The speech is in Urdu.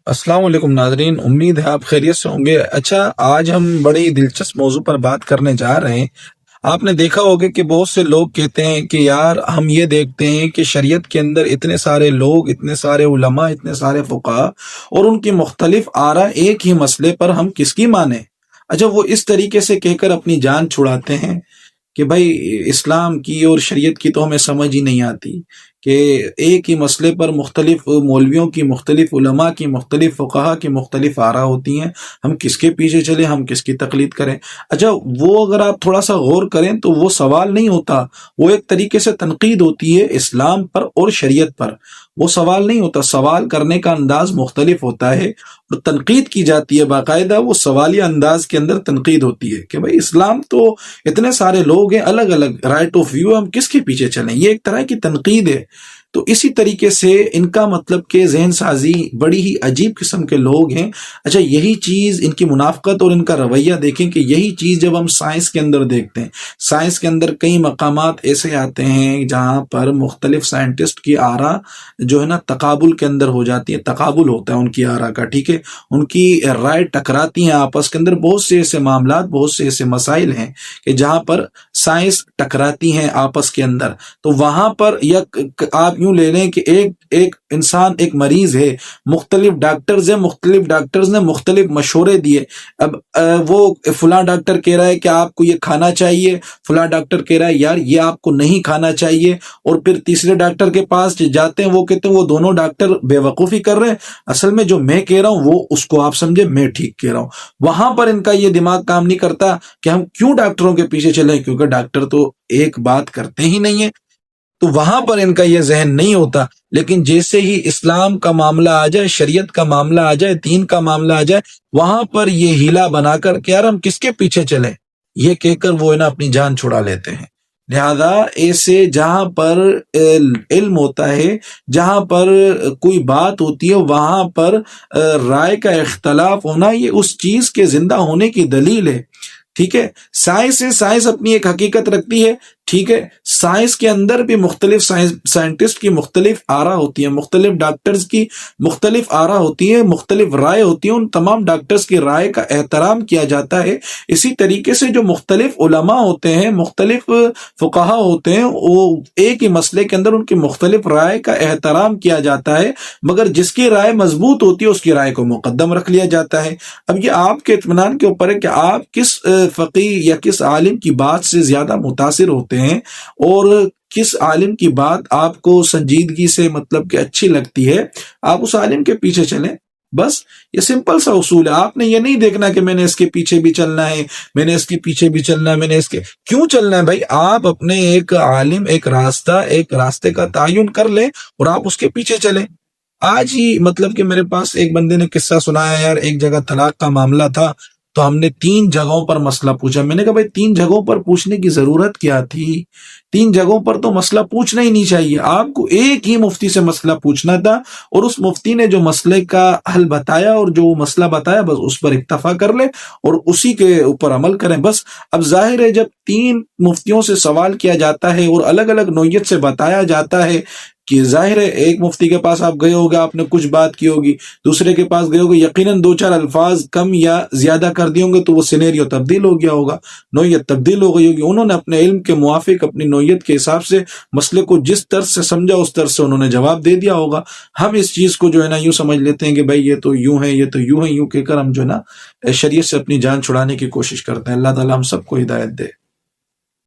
السلام علیکم ناظرین، امید ہے آپ خیریت سے ہوں گے۔ اچھا، آج ہم بڑی دلچسپ موضوع پر بات کرنے جا رہے ہیں۔ آپ نے دیکھا ہوگا کہ بہت سے لوگ کہتے ہیں کہ یار ہم یہ دیکھتے ہیں کہ شریعت کے اندر اتنے سارے لوگ، اتنے سارے علماء، اتنے سارے فقہا اور ان کی مختلف آراء، ایک ہی مسئلے پر ہم کس کی مانیں۔ اچھا، وہ اس طریقے سے کہہ کر اپنی جان چھڑاتے ہیں کہ بھائی اسلام کی اور شریعت کی تو ہمیں سمجھ ہی نہیں آتی کہ ایک ہی مسئلے پر مختلف مولویوں کی، مختلف علماء کی، مختلف فقہا کی مختلف آراء ہوتی ہیں، ہم کس کے پیچھے چلیں، ہم کس کی تقلید کریں۔ اچھا، وہ اگر آپ تھوڑا سا غور کریں تو وہ سوال نہیں ہوتا، وہ ایک طریقے سے تنقید ہوتی ہے اسلام پر اور شریعت پر۔ وہ سوال نہیں ہوتا، سوال کرنے کا انداز مختلف ہوتا ہے اور تنقید کی جاتی ہے باقاعدہ، وہ سوالیہ انداز کے اندر تنقید ہوتی ہے کہ بھائی اسلام تو اتنے سارے لوگ ہیں، الگ الگ رائٹ آف ویو، ہم کس کے پیچھے چلیں۔ یہ ایک طرح کی تنقید ہے۔ تو اسی طریقے سے ان کا مطلب کہ ذہن سازی بڑی ہی عجیب قسم کے لوگ ہیں۔ اچھا، یہی چیز ان کی منافقت اور ان کا رویہ دیکھیں کہ یہی چیز جب ہم سائنس کے اندر دیکھتے ہیں، سائنس کے اندر کئی مقامات ایسے آتے ہیں جہاں پر مختلف سائنٹسٹ کی آراء جو ہے نا تقابل کے اندر ہو جاتی ہے، تقابل ہوتا ہے ان کی آراء کا، ٹھیک ہے، ان کی رائے ٹکراتی ہیں آپس کے اندر۔ بہت سے ایسے معاملات، بہت سے ایسے مسائل ہیں کہ جہاں پر سائنس ٹکراتی ہیں آپس کے اندر، تو وہاں پر یا آپ یوں لے لیں کہ ایک انسان، ایک مریض ہے، مختلف ڈاکٹرز ہیں، مختلف ڈاکٹرز نے مختلف مشورے دیے۔ اب وہ فلاں ڈاکٹر کہہ رہا ہے کہ آپ کو یہ کھانا چاہیے، فلاں ڈاکٹر کہہ رہا ہے یار یہ آپ کو نہیں کھانا چاہیے، اور پھر تیسرے ڈاکٹر کے پاس جاتے ہیں، وہ کہتے ہیں وہ دونوں ڈاکٹر بے وقوفی کر رہے ہیں، اصل میں جو میں کہہ رہا ہوں وہ اس کو آپ سمجھے میں ٹھیک کہہ رہا ہوں۔ وہاں پر ان کا یہ دماغ کام نہیں کرتا کہ ہم کیوں ڈاکٹروں کے پیچھے چلیں، کیونکہ ڈاکٹر تو ایک بات کرتے ہی نہیں ہے، تو وہاں پر ان کا یہ ذہن نہیں ہوتا۔ لیکن جیسے ہی اسلام کا معاملہ آ جائے، شریعت کا معاملہ آ جائے، دین کا معاملہ آ جائے، وہاں پر یہ ہیلا بنا کر کہ یار ہم کس کے پیچھے چلیں، یہ کہہ کر وہ اپنی جان چھڑا لیتے ہیں۔ لہذا ایسے جہاں پر علم ہوتا ہے، جہاں پر کوئی بات ہوتی ہے، وہاں پر رائے کا اختلاف ہونا یہ اس چیز کے زندہ ہونے کی دلیل ہے، ٹھیک ہے۔ سائنس ہے، سائنس اپنی ایک حقیقت رکھتی ہے، ٹھیک ہے۔ سائنس کے اندر بھی مختلف سائنٹسٹ کی مختلف آراء ہوتی ہیں، مختلف ڈاکٹرز کی مختلف آراء ہوتی ہیں، مختلف رائے ہوتی ہیں، ان تمام ڈاکٹرز کی رائے کا احترام کیا جاتا ہے۔ اسی طریقے سے جو مختلف علماء ہوتے ہیں، مختلف فقہا ہوتے ہیں، وہ ایک ہی مسئلے کے اندر ان کی مختلف رائے کا احترام کیا جاتا ہے، مگر جس کی رائے مضبوط ہوتی ہے اس کی رائے کو مقدم رکھ لیا جاتا ہے۔ اب یہ آپ کے اطمینان کے اوپر ہے کہ آپ کس فقیہ یا کس عالم کی بات سے زیادہ متاثر ہوتے ہیں، اور کس عالم کی بات آپ کو سنجیدگی سے مطلب کہ اچھی لگتی ہے، آپ اس عالم کے پیچھے چلیں۔ بس یہ سمپل سا اصول ہے۔ آپ نے یہ نہیں دیکھنا کہ میں نے اس کے پیچھے بھی چلنا ہے، میں نے اس کے پیچھے بھی چلنا ہے، میں نے اس کے کیوں چلنا ہے بھائی؟ آپ اپنے ایک عالم، ایک راستے کا تعین کر لیں اور آپ اس کے پیچھے چلیں۔ آج ہی مطلب کہ میرے پاس ایک بندے نے قصہ سنایا، یار ایک جگہ طلاق کا معاملہ تھا، تو ہم نے 3 جگہوں پر مسئلہ پوچھا۔ میں نے کہا بھائی 3 جگہوں پر پوچھنے کی ضرورت کیا تھی؟ 3 جگہوں پر تو مسئلہ پوچھنا ہی نہیں چاہیے، آپ کو ایک ہی مفتی سے مسئلہ پوچھنا تھا، اور اس مفتی نے جو مسئلے کا حل بتایا اور جو مسئلہ بتایا بس اس پر اکتفا کر لیں اور اسی کے اوپر عمل کریں بس۔ اب ظاہر ہے جب 3 مفتیوں سے سوال کیا جاتا ہے اور الگ الگ نوعیت سے بتایا جاتا ہے کہ ظاہر ہے ایک مفتی کے پاس آپ گئے ہوگے، آپ نے کچھ بات کی ہوگی، دوسرے کے پاس گئے ہوگے، یقیناً 2-4 الفاظ کم یا زیادہ کر دیے ہوں گے تو وہ سینیریو تبدیل ہو گیا ہوگا، نوعیت تبدیل ہو گئی ہوگی۔ انہوں نے اپنے علم کے موافق، اپنی نوعیت کے حساب سے مسئلے کو جس طرز سے سمجھا اس طرز سے انہوں نے جواب دے دیا ہوگا۔ ہم اس چیز کو جو ہے نا یوں سمجھ لیتے ہیں کہ بھائی یہ تو یوں ہے، یہ تو یوں ہے، یوں کہہ کر ہم جو ہے نا شریعت سے اپنی جان چھڑانے کی کوشش کرتے ہیں۔ اللہ تعالی ہم سب کو ہدایت دے۔